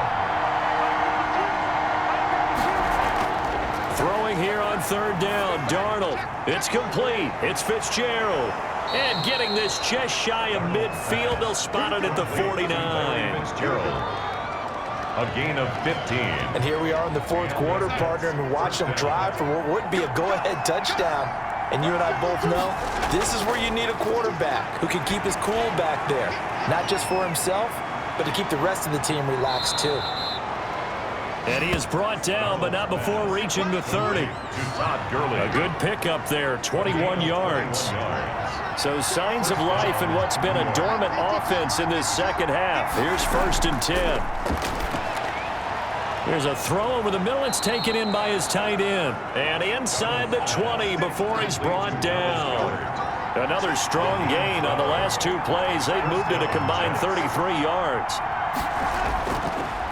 Throwing here on 3rd down, Darnold. It's complete. It's Fitzgerald. And getting this just shy of midfield, they'll spot it at the 49. Fitzgerald. A gain of 15. And here we are in the 4th quarter, partner, and watch them drive for what would be a go-ahead touchdown. And you and I both know this is where you need a quarterback who can keep his cool back there. Not just for himself, but to keep the rest of the team relaxed too. And he is brought down, but not before reaching the 30. A good pickup there, 21 yards. So signs of life in what's been a dormant offense in this second half. Here's 1st and 10. Here's a throw over the middle. It's taken in by his tight end. And inside the 20 before he's brought down. Another strong gain on the last 2 plays. They've moved it a combined 33 yards.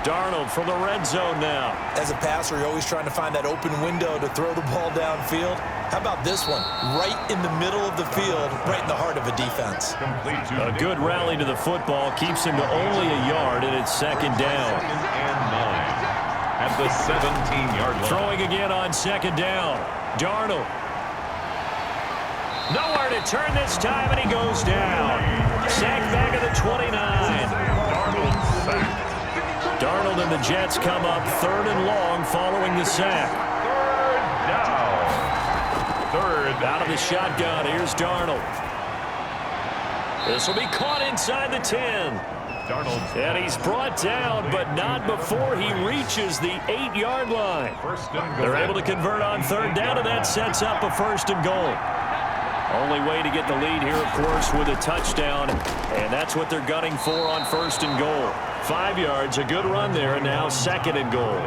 Darnold from the red zone now. As a passer, you're always trying to find that open window to throw the ball downfield. How about this one? Right in the middle of the field, right in the heart of a defense. A good rally to the football keeps him to only a yard, and it's 2nd down. 2nd and 9 at the 17-yard line. Throwing again on 2nd down. Darnold. Nowhere to turn this time, and he goes down. Sacked back at the 29. Darnold sacked. Darnold and the Jets come up 3rd and long following the sack. 3rd down. 3rd. Out of the shotgun, here's Darnold. This will be caught inside the 10. Darnold. And he's brought down, but not before he reaches the 8-yard line. 1st and goal. They're able to convert on 3rd down, and that sets up a 1st and goal. Only way to get the lead here, of course, with a touchdown, and that's what they're gunning for on 1st and goal. 5 yards, a good run there, and now 2nd and goal.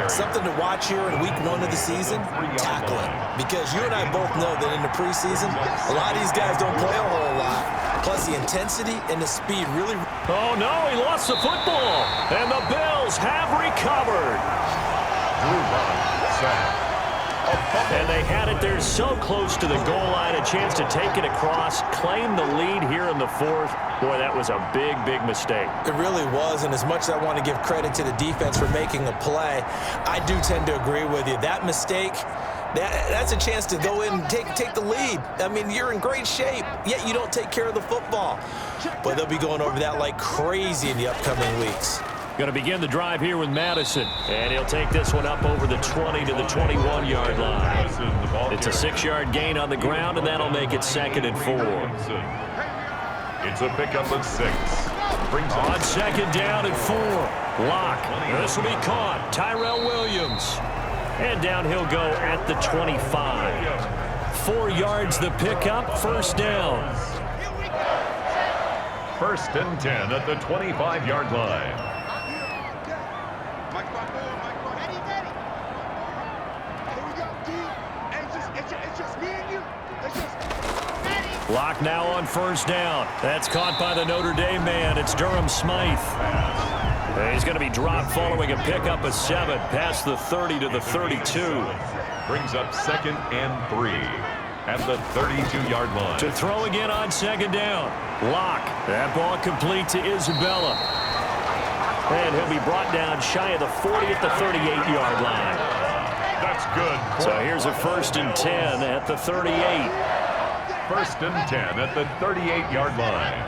Something to watch here in week 1 of the season, tackling. Because you and I both know that in the preseason, a lot of these guys don't play a whole lot. Plus the intensity and the speed really... Oh, no, he lost the football, and the Bills have recovered. And they had it there so close to the goal line, a chance to take it across, claim the lead here in the 4th. Boy, that was a big, big mistake. It really was, and as much as I want to give credit to the defense for making a play, I do tend to agree with you. That mistake, that's a chance to go in and take the lead. I mean, you're in great shape, yet you don't take care of the football. But they'll be going over that like crazy in the upcoming weeks. Going to begin the drive here with Madison, and he'll take this one up over the 20 to the 21-yard line. It's a 6-yard gain on the ground, and that'll make it 2nd and 4. It's a pickup of 6. On 2nd down and 4. Lock. This will be caught. Tyrell Williams. And down he'll go at the 25. 4 yards the pickup. 1st down. 1st and 10 at the 25-yard line. Lock now on 1st down. That's caught by the Notre Dame man. It's Durham Smythe. He's going to be dropped following a pickup of 7 past the 30 to the 32. Brings up 2nd and 3 at the 32-yard line. To throw again on 2nd down. Lock. That ball complete to Isabella. And he'll be brought down shy of the 40 at the 38-yard line. That's good. So here's a 1st and 10 at the 38. 1st and 10 at the 38-yard line.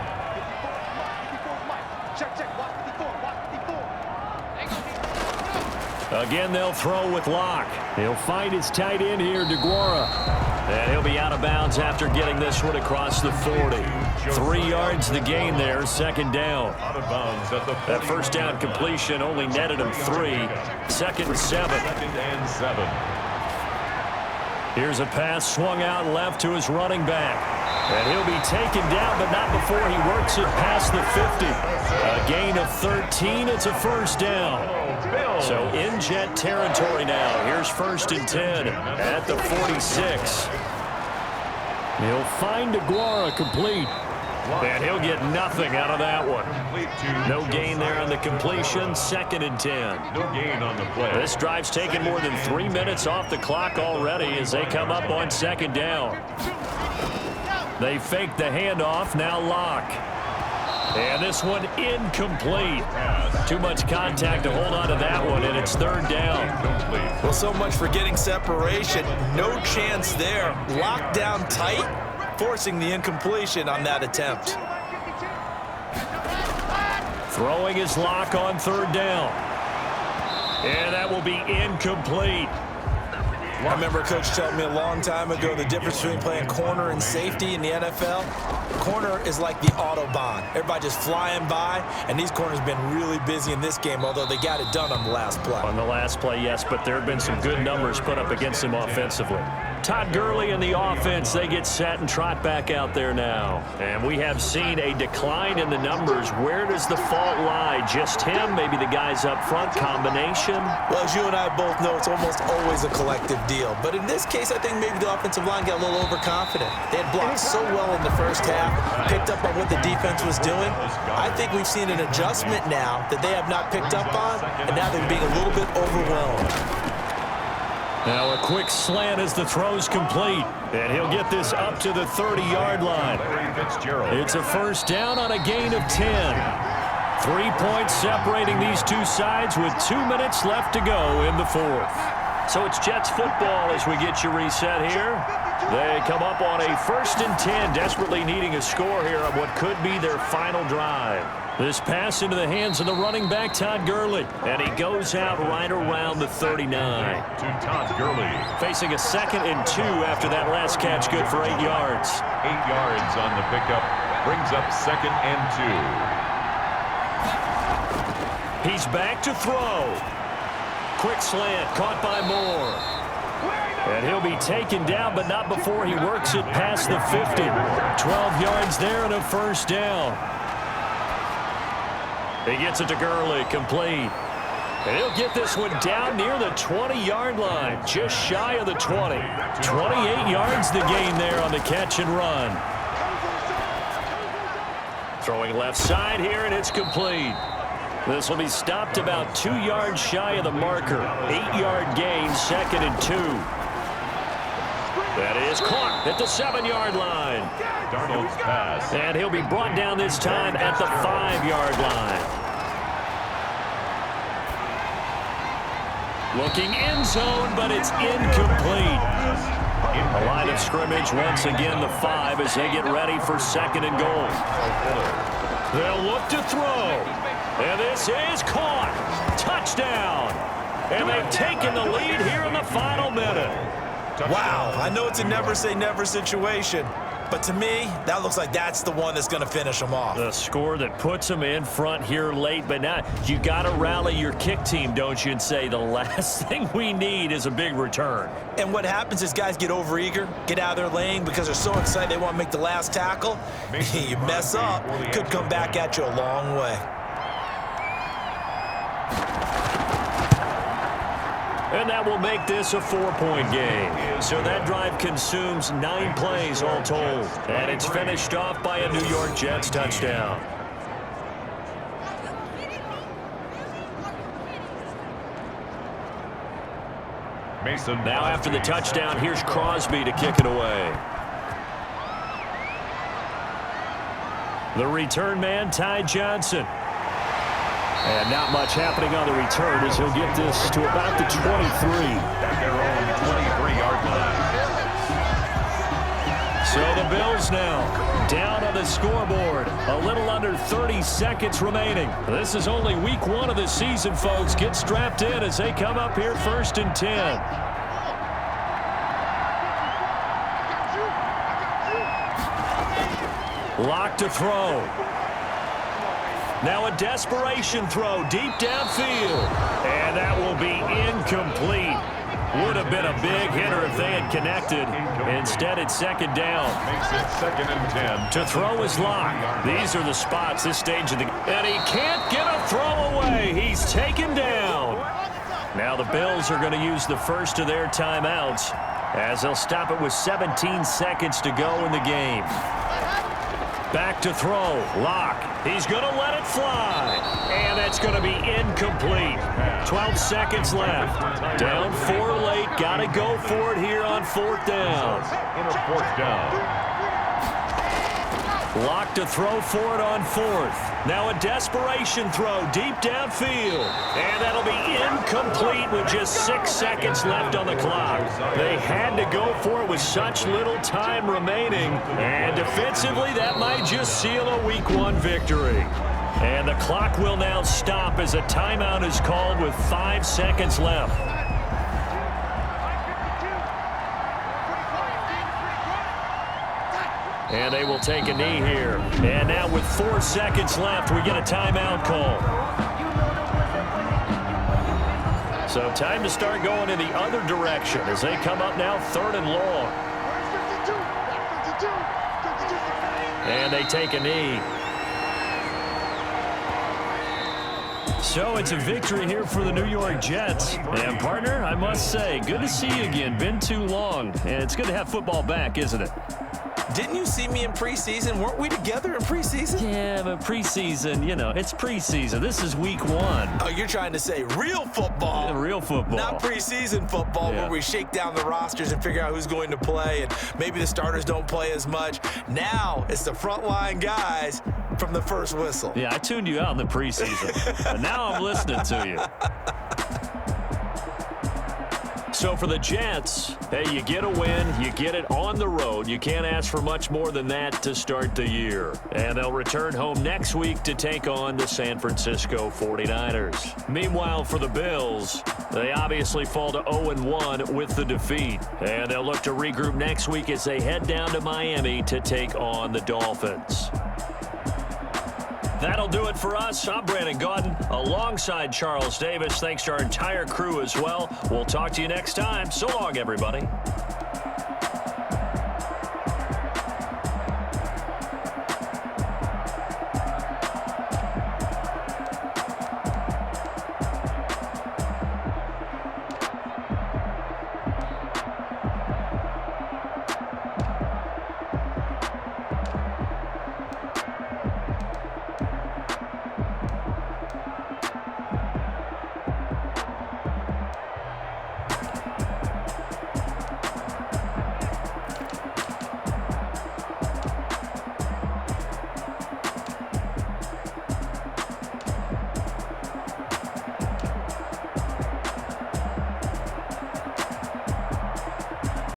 Again, they'll throw with Lock. He'll find his tight end here, DeGuara. And he'll be out of bounds after getting this one across the 40. 3 yards the gain there, 2nd down. Out of bounds at the 40. That 1st down completion only netted him 3. 2nd and 7. 2nd and 7. Here's a pass swung out left to his running back. And he'll be taken down, but not before he works it past the 50. A gain of 13. It's a 1st down. So in Jet territory now. Here's 1st and 10 at the 46. He'll find DeGuara complete. And he'll get nothing out of that one. No gain there on the completion. 2nd and 10. No gain on the play. This drive's taken more than 3 minutes off the clock already as they come up on 2nd down. They fake the handoff. Now Lock. And this one incomplete. Too much contact to hold on to that one, and it's third down. Well, so much for getting separation. No chance there. Locked down tight, forcing the incompletion on that attempt. Throwing his lock on third down. And that will be incomplete. I remember a coach telling me a long time ago the difference between playing corner and safety in the NFL. Corner is like the Autobahn. Everybody just flying by, and these corners have been really busy in this game, although they got it done on the last play. On the last play, yes, but there have been some good numbers put up against them offensively. Todd Gurley and the offense, they get set and trot back out there now. And we have seen a decline in the numbers. Where does the fault lie? Just him? Maybe the guys up front? Combination? Well, as you and I both know, it's almost always a collective deal. But in this case, I think maybe the offensive line got a little overconfident. They had blocked so well in the first half, picked up on what the defense was doing. I think we've seen an adjustment now that they have not picked up on, and now they're being a little bit overwhelmed. Now a quick slant as the throw's complete. And he'll get this up to the 30-yard line. It's a first down on a gain of 10. 3 points separating these two sides with 2 minutes left to go in the fourth. So it's Jets football as we get you reset here. They come up on a 1st and 10, desperately needing a score here on what could be their final drive. This pass into the hands of the running back, Todd Gurley. And he goes out right around the 39. To Todd Gurley. Facing a 2nd and 2 after that last catch, good for 8 yards. 8 yards on the pickup. Brings up 2nd and 2. He's back to throw. Quick slant, caught by Moore. And he'll be taken down, but not before he works it past the 50. 12 yards there and a first down. He gets it to Gurley, complete. And he'll get this one down near the 20-yard line, just shy of the 20. 28 yards the gain there on the catch and run. Throwing left side here, and it's complete. This will be stopped about 2 yards shy of the marker. 8-yard gain, 2nd and 2. That is caught at the 7-yard line. Darnold's pass. And he'll be brought down this time at the 5-yard line. Looking end zone, but it's incomplete. A line of scrimmage once again the 5 as they get ready for 2nd and goal. They'll look to throw. And this is caught. Touchdown. And they've taken the lead here in the final minute. Wow, I know it's a never-say-never situation, but to me, that looks like that's the one that's going to finish them off. The score that puts them in front here late, but now you got to rally your kick team, don't you, and say the last thing we need is a big return. And what happens is guys get overeager, get out of their lane because they're so excited they want to make the last tackle. You mess up, could come back at you a long way. And that will make this a 4-point game. So that drive consumes 9 plays all told. And it's finished off by a New York Jets touchdown. Mason. Now after the touchdown, here's Crosby to kick it away. The return man, Ty Johnson. And not much happening on the return as he'll get this to about the 23. At their own 23-yard line. So the Bills now down on the scoreboard. A little under 30 seconds remaining. This is only week 1 of the season, folks. Get strapped in as they come up here 1st and 10. Lock to throw. Now a desperation throw deep downfield. And that will be incomplete. Would have been a big hitter if they had connected. Instead, it's 2nd down. Makes it 2nd and 10. To throw his lock. These are the spots this stage of the game. And he can't get a throw away. He's taken down. Now the Bills are going to use the first of their timeouts as they'll stop it with 17 seconds to go in the game. Back to throw. Lock. He's going to let it fly. And that's going to be incomplete. 12 seconds left. Down 4 late. Got to go for it here on 4th down. In a 4th down. Locked to throw for it on fourth. Now a desperation throw deep downfield. And that'll be incomplete with just 6 seconds left on the clock. They had to go for it with such little time remaining. And defensively, that might just seal a Week 1 victory. And the clock will now stop as a timeout is called with 5 seconds left. And they will take a knee here. And now with 4 seconds left, we get a timeout call. So time to start going in the other direction as they come up now 3rd and long. And they take a knee. So it's a victory here for the New York Jets. And partner, I must say, good to see you again. Been too long. And it's good to have football back, isn't it? Didn't you see me in preseason? Weren't we together in preseason? Yeah, but preseason, you know, it's preseason. This is Week 1. Oh, you're trying to say real football. Yeah, real football. Not preseason football where we shake down the rosters and figure out who's going to play, and maybe the starters don't play as much. Now it's the frontline guys from the first whistle. Yeah, I tuned you out in the preseason. But now I'm listening to you. So for the Jets, hey, you get a win, you get it on the road. You can't ask for much more than that to start the year. And they'll return home next week to take on the San Francisco 49ers. Meanwhile, for the Bills, they obviously fall to 0-1 with the defeat. And they'll look to regroup next week as they head down to Miami to take on the Dolphins. That'll do it for us. I'm Brandon Gaudin alongside Charles Davis. Thanks to our entire crew as well. We'll talk to you next time. So long, everybody.